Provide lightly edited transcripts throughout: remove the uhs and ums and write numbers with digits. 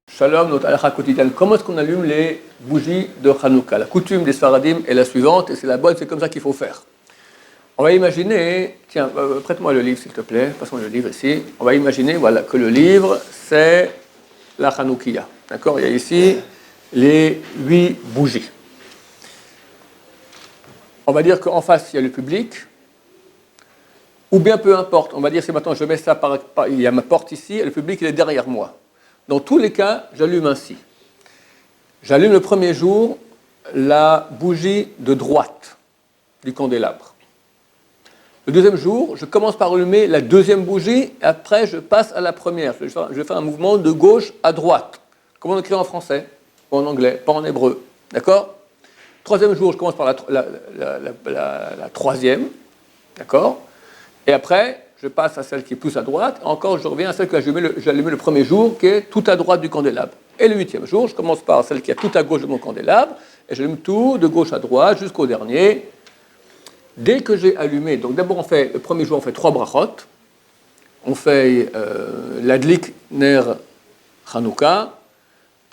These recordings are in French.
Shalom, notre halakha quotidienne. Comment est-ce qu'on allume les bougies de Hanouka? La coutume des Sfaradim est la suivante, et c'est la bonne, c'est comme ça qu'il faut faire. On va imaginer, tiens, prête-moi le livre s'il te plaît, passe-moi le livre ici. On va imaginer, voilà, que le livre, c'est la Hanoukia. D'accord? Il y a ici les 8 bougies. On va dire qu'en face, il y a le public, ou bien peu importe. On va dire, si maintenant je mets ça il y a ma porte ici, et le public, il est derrière moi. Dans tous les cas, j'allume ainsi. J'allume le premier jour la bougie de droite du candélabre. Le deuxième jour, je commence par allumer la deuxième bougie, et après je passe à la première. Je fais un mouvement de gauche à droite. Comment on écrit en français, ou en anglais, pas en hébreu. D'accord? Troisième jour, je commence par la troisième. D'accord? Et après, je passe à celle qui est plus à droite. Encore, je reviens à celle que j'ai allumée le premier jour, qui est tout à droite du candélabre. Et le 8e jour, je commence par celle qui est tout à gauche de mon candélabre, et j'allume tout de gauche à droite jusqu'au dernier. Dès que j'ai allumé, donc d'abord le premier jour, on fait 3 brachot. On fait l'adlik ner Hanouka.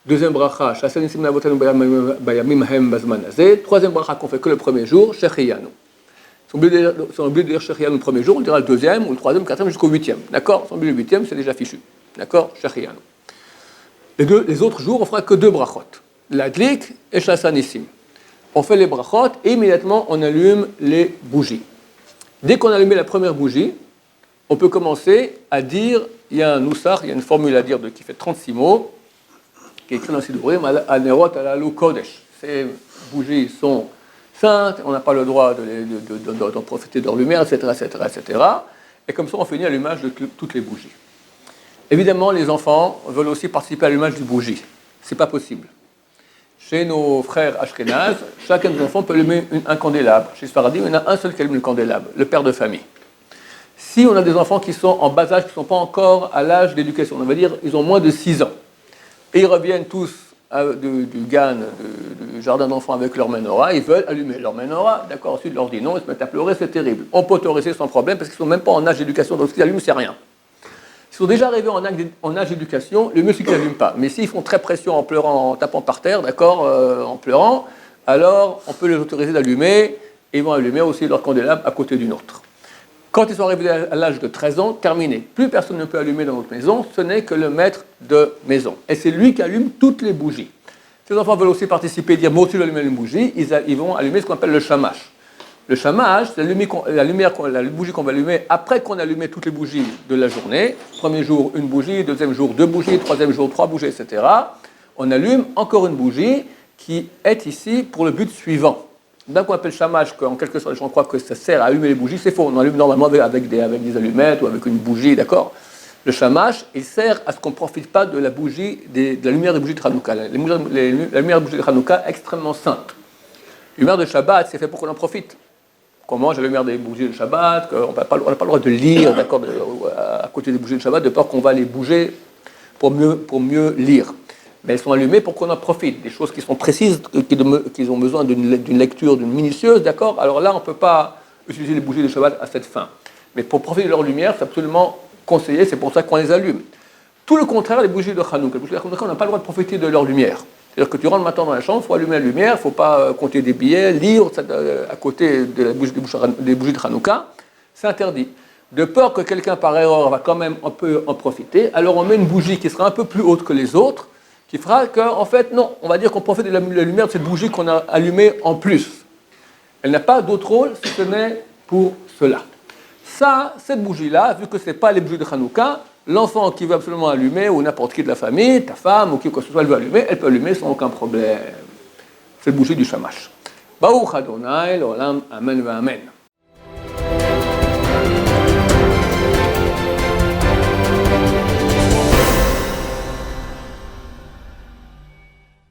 Deuxième bracha, shasanissim navotanu bayamim hem bazman hazeh. Troisième bracha qu'on fait que le premier jour, shechiyanu. Si on est obligé de dire Shechiyanu le premier jour, on dira le deuxième, ou le troisième, le quatrième, jusqu'au 8e. D'accord? Si on oublie le 8e, c'est déjà fichu. D'accord? Shechiyanu. Les autres jours, on fera que 2 brachot. L'adlik et Shasanissim. On fait les brachot et immédiatement, on allume les bougies. Dès qu'on a allumé la première bougie, on peut commencer à dire, il y a un noussar, il y a une formule à dire qui fait 36 mots, qui est écrite dans le Sidourim, Anerot alalu kodesh. Ces bougies sont saintes, on n'a pas le droit d'en profiter de leur lumière, etc., etc., etc. Et comme ça, on finit l'allumage de toutes les bougies. Évidemment, les enfants veulent aussi participer à l'allumage des bougies. C'est pas possible. Chez nos frères Ashkenaz, chacun des enfants peut allumer un candélabre. Chez Sfaradim, il y en a un seul qui allume le candélabre, le père de famille. Si on a des enfants qui sont en bas âge, qui ne sont pas encore à l'âge d'éducation, on va dire ils ont moins de 6 ans, et ils reviennent tous du GAN, du jardin d'enfants avec leur menorah, ils veulent allumer leur menorah, d'accord, ensuite ils leur disent non, ils se mettent à pleurer, c'est terrible. On peut autoriser sans problème parce qu'ils ne sont même pas en âge d'éducation, donc ce qu'ils allument, c'est rien. S'ils sont déjà arrivés en âge d'éducation, le mieux c'est qu'ils n'allument pas. Mais s'ils font très pression en pleurant, en tapant par terre, d'accord, en pleurant, alors on peut les autoriser d'allumer, et ils vont allumer aussi leur candélabre à côté d'une autre. Quand ils sont arrivés à l'âge de 13 ans, terminé. Plus personne ne peut allumer dans notre maison, ce n'est que le maître de maison. Et c'est lui qui allume toutes les bougies. Si les enfants veulent aussi participer et dire « moi aussi je vais allumer une bougie », ils vont allumer ce qu'on appelle le shamash. Le shamash, c'est la bougie qu'on va allumer après qu'on a allumé toutes les bougies de la journée. Premier jour, une bougie, deuxième jour, 2 bougies, troisième jour, 3 bougies, etc. On allume encore une bougie qui est ici pour le but suivant. D'un qu'on appelle shamash, qu'en quelque sorte les gens croient que ça sert à allumer les bougies, c'est faux. On allume normalement avec des allumettes ou avec une bougie, d'accord? Le shamash, il sert à ce qu'on ne profite pas de la bougie, de la lumière des bougies de Hanouka. La lumière des bougies de Hanouka est extrêmement sainte. La lumière de Shabbat, c'est fait pour qu'on en profite. Qu'on mange la lumière des bougies de Shabbat, qu'on n'a pas le droit de lire, d'accord, à côté des bougies de Shabbat, de peur qu'on va les bouger pour mieux lire. Mais elles sont allumées pour qu'on en profite, des choses qui sont précises, qui ont besoin d'une lecture, d'une minutieuse, d'accord? Alors là, on ne peut pas utiliser les bougies de Shabbat à cette fin. Mais pour profiter de leur lumière, c'est absolument conseillé, c'est pour ça qu'on les allume. Tout le contraire, les bougies de Hanouka. Les bougies de Hanouka, on n'a pas le droit de profiter de leur lumière. C'est-à-dire que tu rentres maintenant dans la chambre, il faut allumer la lumière, il ne faut pas compter des billets, lire à côté des bougies de Hanouka, c'est interdit. De peur que quelqu'un par erreur va quand même un peu en profiter, alors on met une bougie qui sera un peu plus haute que les autres, qui fera qu'en fait, non, on va dire qu'on profite de la lumière de cette bougie qu'on a allumée en plus. Elle n'a pas d'autre rôle si ce n'est pour cela. Ça, cette bougie-là, vu que ce n'est pas les bougies de Hanouka, l'enfant qui veut absolument allumer, ou n'importe qui de la famille, ta femme, ou qui que ce soit, elle veut allumer, elle peut allumer sans aucun problème. C'est la bougie du shamash. Baruch Adonai, l'olam, amen, amen.